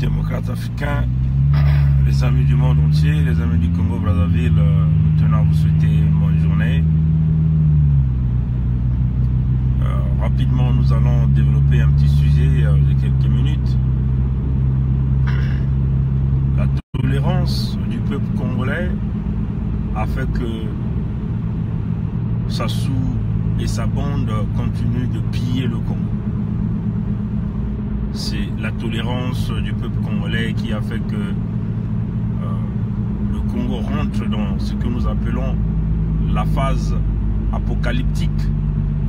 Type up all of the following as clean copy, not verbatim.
démocrates africains, les amis du monde entier, les amis du Congo-Brazzaville, nous tenons à vous souhaiter une bonne journée. Rapidement, nous allons développer un petit sujet de quelques minutes. La tolérance du peuple congolais a fait que Sassou et sa bande continuent de piller le Congo. C'est la tolérance du peuple congolais qui a fait que le Congo rentre dans ce que nous appelons la phase apocalyptique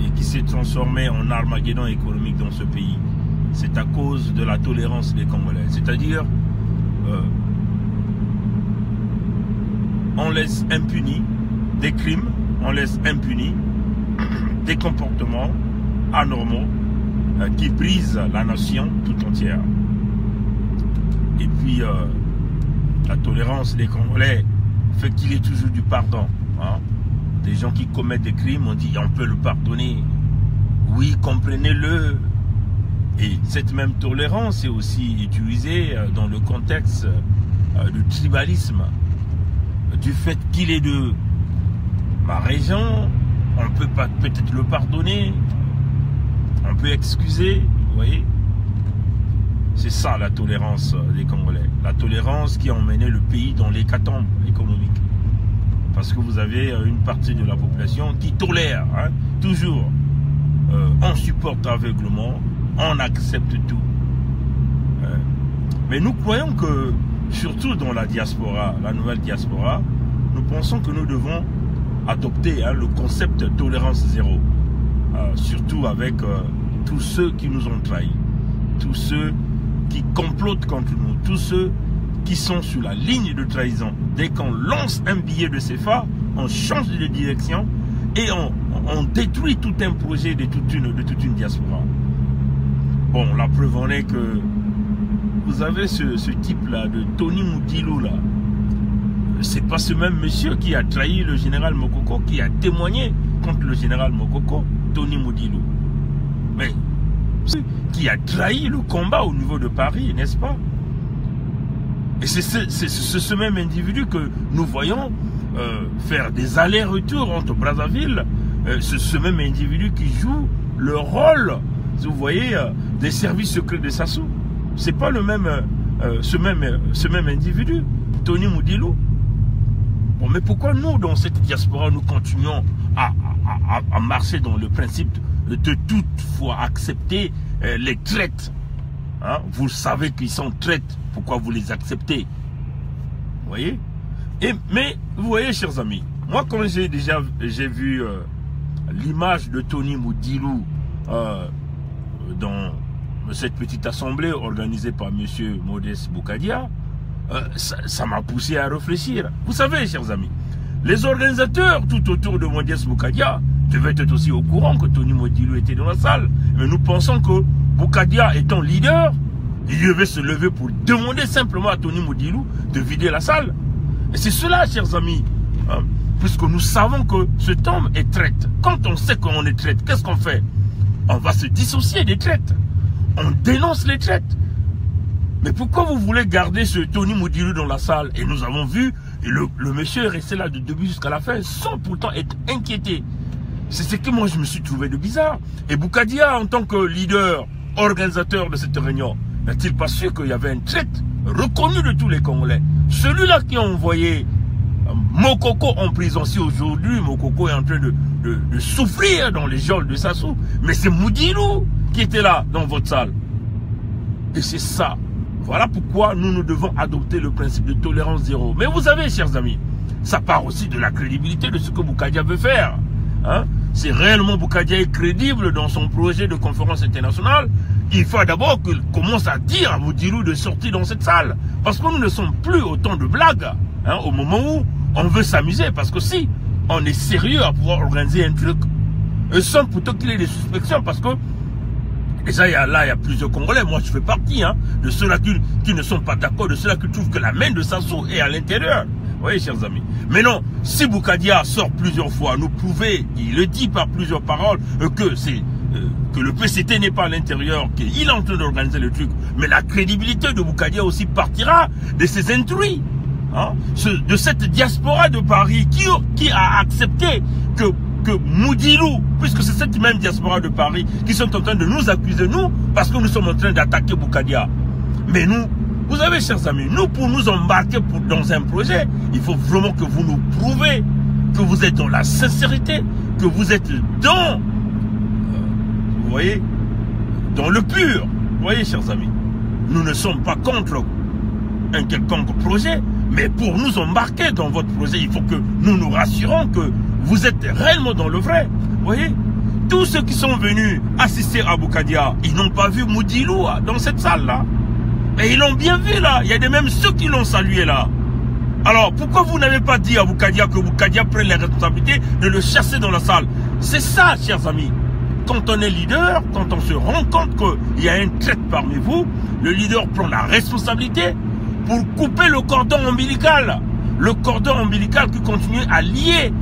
et qui s'est transformée en Armageddon économique dans ce pays. C'est à cause de la tolérance des Congolais. C'est-à-dire, on laisse impunis des crimes, on laisse impunis des comportements anormaux qui brisent la nation tout entière. Et puis, la tolérance des Congolais fait qu'il y ait toujours du pardon. Hein? Des gens qui commettent des crimes, on dit on peut le pardonner. Oui, comprenez-le. Et cette même tolérance est aussi utilisée dans le contexte du tribalisme. Du fait qu'il est de ma région, on peut pas peut-être le pardonner. On peut excuser, vous voyez. C'est ça la tolérance des Congolais. La tolérance qui a emmené le pays dans l'hécatombe économique. Parce que vous avez une partie de la population qui tolère, hein, toujours. On supporte aveuglement, on accepte tout. Mais nous croyons que, surtout dans la diaspora, la nouvelle diaspora, nous pensons que nous devons adopter le concept de tolérance zéro. Surtout avec tous ceux qui nous ont trahis, tous ceux qui complotent contre nous, tous ceux qui sont sur la ligne de trahison. Dès qu'on lance un billet de CFA, on change de direction et on détruit tout un projet de toute une diaspora. Bon, la preuve en est que vous avez ce type-là de Tony Moudilou là. C'est pas ce même monsieur qui a trahi le général Mokoko, qui a témoigné contre le général Mokoko, Tony Moudilou. Mais qui a trahi le combat au niveau de Paris, n'est-ce pas? Et c'est ce même individu que nous voyons faire des allers-retours entre Brazzaville. C'est ce même individu qui joue le rôle, vous voyez, des services secrets de Sassou. C'est pas le même, ce même individu, Tony Moudilou. Bon, mais pourquoi nous, dans cette diaspora, nous continuons à marcher dans le principe de toutefois accepter les traites, hein? Vous savez qu'ils sont traites, pourquoi vous les acceptez? Vous voyez? Mais vous voyez, chers amis, moi quand j'ai vu l'image de Tony Moudilou dans cette petite assemblée organisée par M. Modeste Boukadia, ça m'a poussé à réfléchir. Vous savez, chers amis, les organisateurs tout autour de Modeste Boukadia devaient être aussi au courant que Tony Moudilou était dans la salle. Mais nous pensons que Boukadia étant leader, il devait se lever pour demander simplement à Tony Moudilou de vider la salle. Et c'est cela, chers amis, hein, puisque nous savons que cet homme est traite. Quand on sait qu'on est traite, qu'est-ce qu'on fait? On va se dissocier des traites. On dénonce les traites. Mais pourquoi vous voulez garder ce Tony Moudilou dans la salle? Et nous avons vu, le monsieur est resté là du début jusqu'à la fin, sans pourtant être inquiété. C'est ce que moi je me suis trouvé de bizarre. Et Boukadia, en tant que leader, organisateur de cette réunion, n'est-il pas sûr qu'il y avait un traite reconnu de tous les Congolais? Celui-là qui a envoyé Mokoko en prison. Si aujourd'hui Mokoko est en train de souffrir dans les geôles de Sassou, mais c'est Moudilou qui était là dans votre salle. Et c'est ça. Voilà pourquoi nous devons adopter le principe de tolérance zéro. Mais vous savez, chers amis, ça part aussi de la crédibilité de ce que Boukadia veut faire. Hein? Si réellement Boukadia est crédible dans son projet de conférence internationale, il faut d'abord qu'il commence à dire à Moudilou de sortir dans cette salle. Parce que nous ne sommes plus au temps de blagues, hein, au moment où on veut s'amuser. Parce que si on est sérieux à pouvoir organiser un truc, sans plutôt qu'il y ait des suspicions, parce que déjà, il y a plusieurs Congolais, moi je fais partie de ceux-là qui ne sont pas d'accord, de ceux-là qui trouvent que la main de Sassou est à l'intérieur. Vous voyez, chers amis. Mais non, si Boukadia sort plusieurs fois, nous prouver, il le dit par plusieurs paroles, que c'est que le PCT n'est pas à l'intérieur, qu'il est en train d'organiser le truc, mais la crédibilité de Boukadia aussi partira de ces intrus, hein, de cette diaspora de Paris qui a accepté que Moudilou, puisque c'est cette même diaspora de Paris qui sont en train de nous accuser, nous, parce que nous sommes en train d'attaquer Boukadia. Mais nous, vous savez, chers amis, nous, pour nous embarquer dans un projet, il faut vraiment que vous nous prouvez que vous êtes dans la sincérité, que vous êtes dans, vous voyez, dans le pur. Vous voyez, chers amis, nous ne sommes pas contre un quelconque projet, mais pour nous embarquer dans votre projet, il faut que nous nous rassurons que vous êtes réellement dans le vrai. Vous voyez, tous ceux qui sont venus assister à Boukadia, ils n'ont pas vu Moudilou dans cette salle-là. Et ils l'ont bien vu là. Il y a des même ceux qui l'ont salué là. Alors, pourquoi vous n'avez pas dit à Boukadia que Boukadia prenne les responsabilités de le chasser dans la salle? C'est ça, chers amis. Quand on est leader, quand on se rend compte qu'il y a un traître parmi vous, le leader prend la responsabilité pour couper le cordon ombilical. Le cordon ombilical qui continue à lier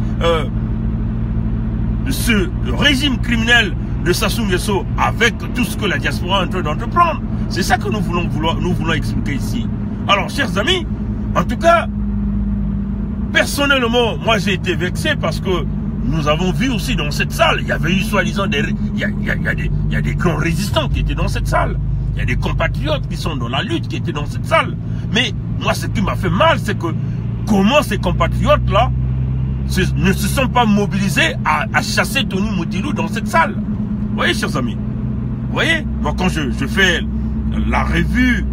ce régime criminel de Sassou Nguesso avec tout ce que la diaspora est en train d'entreprendre. C'est ça que nous voulons expliquer ici. Alors, chers amis, en tout cas, personnellement, moi j'ai été vexé parce que nous avons vu aussi dans cette salle, il y avait eu soi-disant il y a des grands résistants qui étaient dans cette salle. Il y a des compatriotes qui sont dans la lutte qui étaient dans cette salle. Mais moi, ce qui m'a fait mal, c'est que comment ces compatriotes-là ne se sont pas mobilisés à chasser Tony Moudilou dans cette salle. Vous voyez, chers amis? Vous voyez? Moi, quand je fais la revue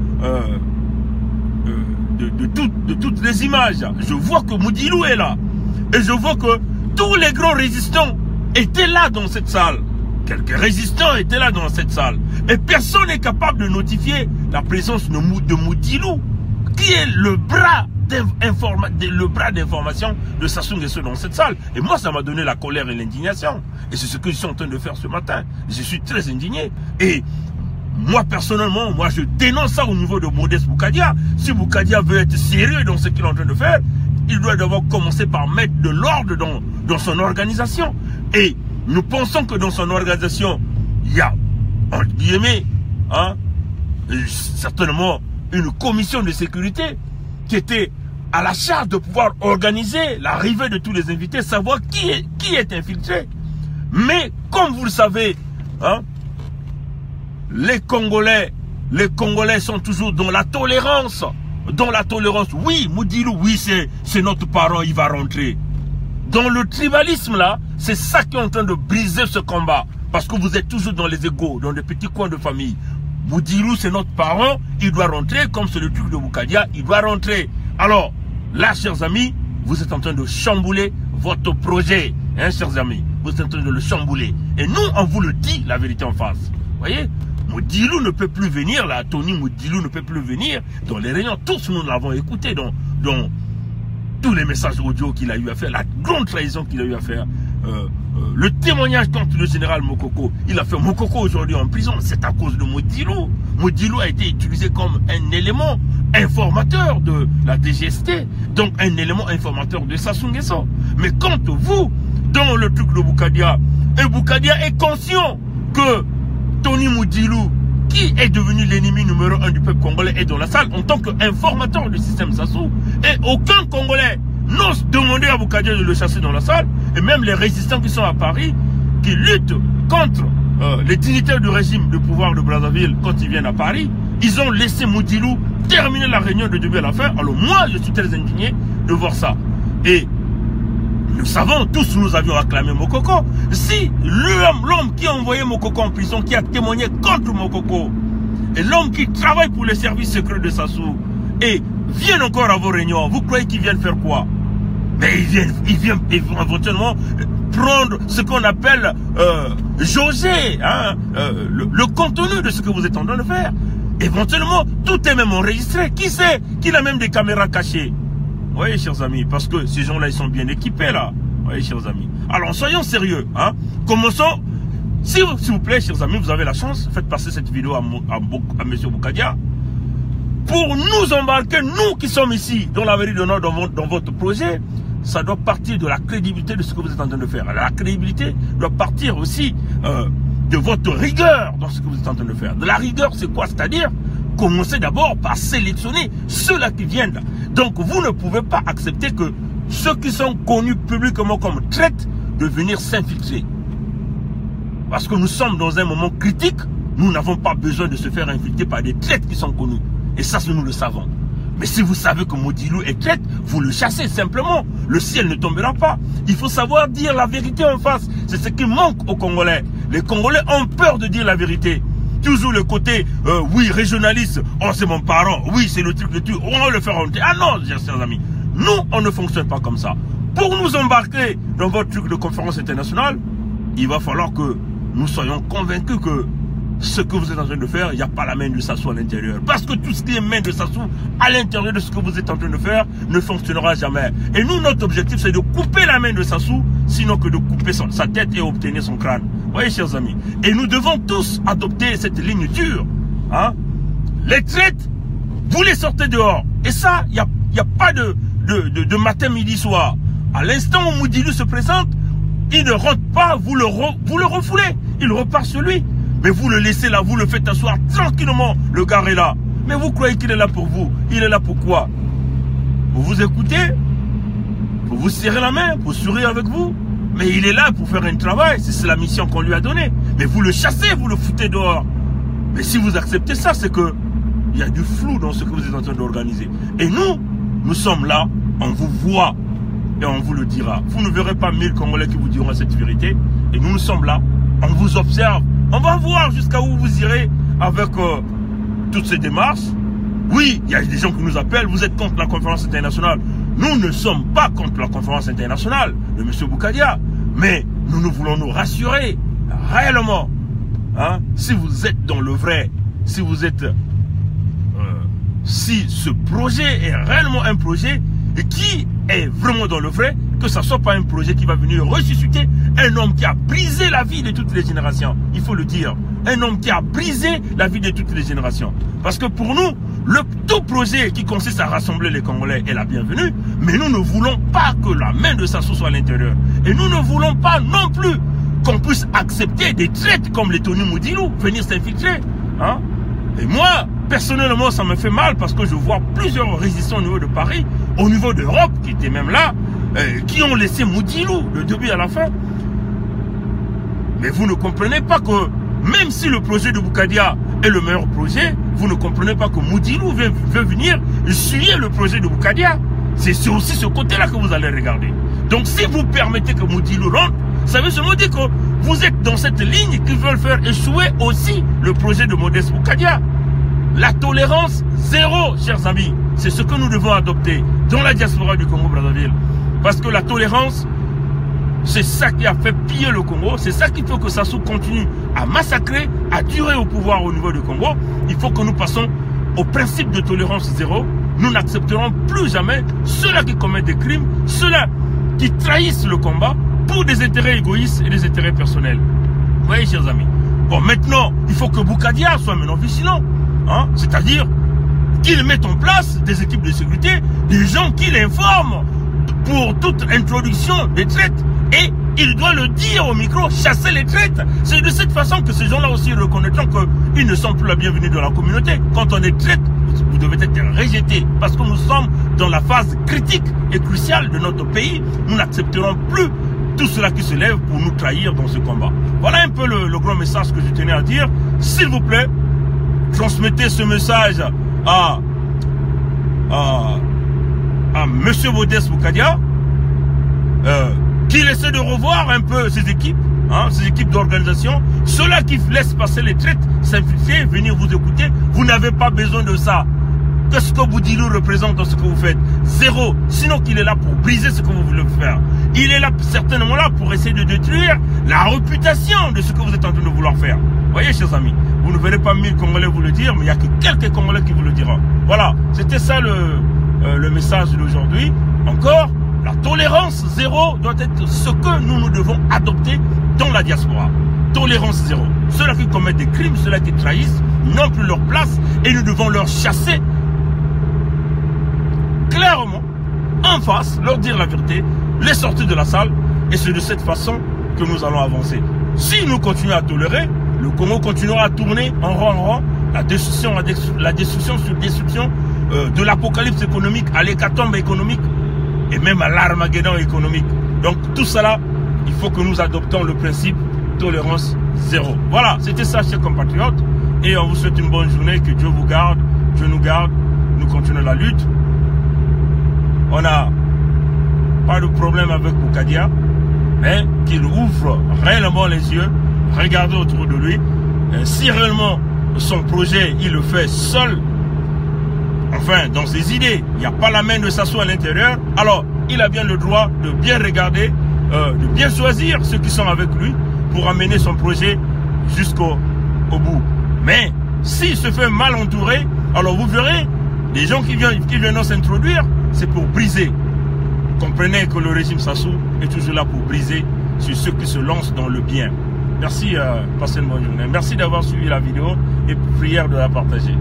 de toutes les images, je vois que Moudilou est là. Et je vois que tous les grands résistants étaient là dans cette salle. Quelques résistants étaient là dans cette salle. Et personne n'est capable de notifier la présence de Moudilou, qui est le bras d'information de Sassou Nguesso dans cette salle. Et moi, ça m'a donné la colère et l'indignation. Et c'est ce que je suis en train de faire ce matin. Je suis très indigné. Et moi, personnellement, moi, je dénonce ça au niveau de Modeste Boukadia. Si Boukadia veut être sérieux dans ce qu'il est en train de faire, il doit d'abord commencer par mettre de l'ordre dans son organisation. Et nous pensons que dans son organisation, il y a, entre guillemets, hein, certainement une commission de sécurité qui était à la charge de pouvoir organiser l'arrivée de tous les invités, savoir qui est infiltré. Mais comme vous le savez, hein, les Congolais sont toujours dans la tolérance. Dans la tolérance. Oui, Moudilou, oui, c'est notre parent, il va rentrer. Dans le tribalisme là, c'est ça qui est en train de briser ce combat. Parce que vous êtes toujours dans les égos, dans des petits coins de famille. Moudilou, c'est notre parent, il doit rentrer, comme c'est le truc de Boukadia, il doit rentrer. Alors, là, chers amis, vous êtes en train de chambouler votre projet, hein, chers amis. Vous êtes en train de le chambouler. Et nous, on vous le dit, la vérité en face. Vous voyez, Moudilou ne peut plus venir, là, Tony Moudilou ne peut plus venir dans les réunions. Tous nous l'avons écouté dans tous les messages audio qu'il a eu à faire, la grande trahison qu'il a eu à faire. Le témoignage contre le général Mokoko, il a fait Mokoko aujourd'hui en prison, c'est à cause de Moudilou. Moudilou a été utilisé comme un élément informateur de la DGST, donc un élément informateur de Sassou Nguesso. Mais quand vous, dans le truc de Boukadia, et Boukadia est conscient que Tony Moudilou, qui est devenu l'ennemi numéro 1 du peuple congolais, est dans la salle en tant qu'informateur du système Sassou, et aucun Congolais n'ose demander à Boukadia de le chasser dans la salle, et même les résistants qui sont à Paris, qui luttent contre les dignitaires du régime de pouvoir de Brazzaville quand ils viennent à Paris, ils ont laissé Moudilou terminer la réunion de début à la fin. Alors moi, je suis très indigné de voir ça. Et nous savons, tous nous avions acclamé Mokoko. Si l'homme qui a envoyé Mokoko en prison, qui a témoigné contre Mokoko, et l'homme qui travaille pour les services secrets de Sassou, et viennent encore à vos réunions, vous croyez qu'ils viennent faire quoi? Mais ils viennent éventuellement prendre ce qu'on appelle jauger, hein, le contenu de ce que vous êtes en train de faire. Éventuellement, tout est même enregistré. Qui sait qu'il a même des caméras cachées? Vous voyez, chers amis, parce que ces gens-là, ils sont bien équipés, là. Vous voyez, chers amis. Alors, soyons sérieux, hein. Commençons. S'il vous plaît, chers amis, vous avez la chance, faites passer cette vidéo à M. Boukadia pour nous embarquer, nous qui sommes ici, dans la vérité de Nord, dans votre projet. Ça doit partir de la crédibilité de ce que vous êtes en train de faire. La crédibilité doit partir aussi de votre rigueur dans ce que vous êtes en train de faire. De la rigueur, c'est quoi? C'est-à-dire, commencez d'abord par sélectionner ceux-là qui viennent là. Donc, vous ne pouvez pas accepter que ceux qui sont connus publiquement comme traîtres de venir s'infiltrer. Parce que nous sommes dans un moment critique, nous n'avons pas besoin de se faire infiltrer par des traîtres qui sont connus. Et ça, nous le savons. Mais si vous savez que Modilou est traître, vous le chassez simplement. Le ciel ne tombera pas. Il faut savoir dire la vérité en face. C'est ce qui manque aux Congolais. Les Congolais ont peur de dire la vérité. Toujours le côté, oui, régionaliste, oh c'est mon parent, oui c'est le truc de tout, on va le faire honter. Ah non, chers amis, nous on ne fonctionne pas comme ça. Pour nous embarquer dans votre truc de conférence internationale, il va falloir que nous soyons convaincus que ce que vous êtes en train de faire, il n'y a pas la main de Sassou à l'intérieur. Parce que tout ce qui est main de Sassou à l'intérieur de ce que vous êtes en train de faire ne fonctionnera jamais. Et nous, notre objectif, c'est de couper la main de Sassou, sinon que de couper sa tête et obtenir son crâne. Vous voyez, chers amis. Et nous devons tous adopter cette ligne dure. Hein? Les traites, vous les sortez dehors. Et ça, il n'y a pas de matin, midi, soir. À l'instant où Modilou se présente, il ne rentre pas, vous le refoulez. Il repart sur lui. Mais vous le laissez là, vous le faites asseoir tranquillement, le gars est là. Mais vous croyez qu'il est là pour vous? Il est là pour quoi? Pour vous écouter? Pour vous serrer la main? Pour sourire avec vous? Mais il est là pour faire un travail, c'est la mission qu'on lui a donnée. Mais vous le chassez, vous le foutez dehors. Mais si vous acceptez ça, c'est que il y a du flou dans ce que vous êtes en train d'organiser. Et nous sommes là, on vous voit et on vous le dira. Vous ne verrez pas 1000 Congolais qui vous diront cette vérité. Et nous sommes là, on vous observe. On va voir jusqu'à où vous irez avec toutes ces démarches. Oui, il y a des gens qui nous appellent, vous êtes contre la conférence internationale. Nous ne sommes pas contre la conférence internationale de M. Boukadia. Mais nous voulons nous rassurer réellement. Hein, si vous êtes dans le vrai, si vous êtes... si ce projet est réellement un projet qui est vraiment dans le vrai, que ça ne soit pas un projet qui va venir ressusciter un homme qui a brisé la vie de toutes les générations. Il faut le dire. Un homme qui a brisé la vie de toutes les générations. Parce que pour nous, le tout projet qui consiste à rassembler les Congolais est la bienvenue, mais nous ne voulons pas que la main de Sassou soit à l'intérieur. Et nous ne voulons pas non plus qu'on puisse accepter des traites comme les Tony Modilou venir s'infiltrer. Hein? Et moi, personnellement, ça me fait mal parce que je vois plusieurs résistants au niveau de Paris, au niveau d'Europe, qui étaient même là, qui ont laissé Modilou le début à la fin. Mais vous ne comprenez pas que, même si le projet de Boukadia est le meilleur projet, vous ne comprenez pas que Modilou veut venir essuyer le projet de Boukadia. C'est aussi ce côté-là que vous allez regarder. Donc si vous permettez que Modilou rentre, ça veut seulement dire que vous êtes dans cette ligne qui veulent faire échouer aussi le projet de Modeste Boukadia. La tolérance zéro, chers amis, c'est ce que nous devons adopter dans la diaspora du Congo-Brazzaville. Parce que la tolérance, c'est ça qui a fait piller le Congo, c'est ça qui fait que Sassou continue à massacrer, à durer au pouvoir au niveau du Congo. Il faut que nous passons au principe de tolérance zéro. Nous n'accepterons plus jamais ceux-là qui commettent des crimes, ceux-là qui trahissent le combat pour des intérêts égoïstes et des intérêts personnels. Vous voyez, chers amis. Bon, maintenant, il faut que Boukadia soit maintenant vigilant. Hein? C'est-à-dire qu'il mette en place des équipes de sécurité, des gens qui l'informent pour toute introduction des traites. Et il doit le dire au micro, chasser les traites. C'est de cette façon que ces gens-là aussi reconnaîtront qu'ils ne sont plus la bienvenue dans la communauté. Quand on est traite, vous devez être rejeté. Parce que nous sommes dans la phase critique et cruciale de notre pays. Nous n'accepterons plus tout cela qui se lève pour nous trahir dans ce combat. Voilà un peu le grand message que je tenais à dire. S'il vous plaît, transmettez ce message à M. Modeste Boukadia, qu'il essaie de revoir un peu ses équipes, hein, ses équipes d'organisation. Ceux-là qui laissent passer les traites, s'infiltrer, venir vous écouter, vous n'avez pas besoin de ça. Qu'est-ce que Modilou représente dans ce que vous faites? Zéro. Sinon qu'il est là pour briser ce que vous voulez faire. Il est là certainement là pour essayer de détruire la réputation de ce que vous êtes en train de vouloir faire. Vous voyez, chers amis, vous ne verrez pas 1000 Congolais vous le dire, mais il n'y a que quelques Congolais qui vous le diront. Voilà, c'était ça le message d'aujourd'hui. Encore, la tolérance zéro doit être ce que nous devons adopter dans la diaspora. Tolérance zéro. Ceux-là qui commettent des crimes, ceux-là qui trahissent, n'ont plus leur place et nous devons leur chasser clairement, en face, leur dire la vérité, les sortir de la salle, et c'est de cette façon que nous allons avancer. Si nous continuons à tolérer, le Congo continuera à tourner en rond, la destruction sur destruction, de l'apocalypse économique à l'hécatombe économique et même à l'armageddon économique. Donc tout cela, il faut que nous adoptons le principe tolérance zéro. Voilà, c'était ça, chers compatriotes. Et on vous souhaite une bonne journée, que Dieu vous garde, Dieu nous garde, nous continuons la lutte. On n'a pas de problème avec Boukadia, mais qu'il ouvre réellement les yeux, regardez autour de lui. Si réellement son projet, il le fait seul, enfin, dans ses idées, il n'y a pas la main de s'asseoir à l'intérieur, alors il a bien le droit de bien regarder, de bien choisir ceux qui sont avec lui pour amener son projet jusqu'au bout. Mais s'il se fait mal entourer, alors vous verrez, les gens qui viennent s'introduire, c'est pour briser. Comprenez que le régime Sassou est toujours là pour briser sur ceux qui se lancent dans le bien. Merci, passez une bonne journée. Merci d'avoir suivi la vidéo et prière de la partager.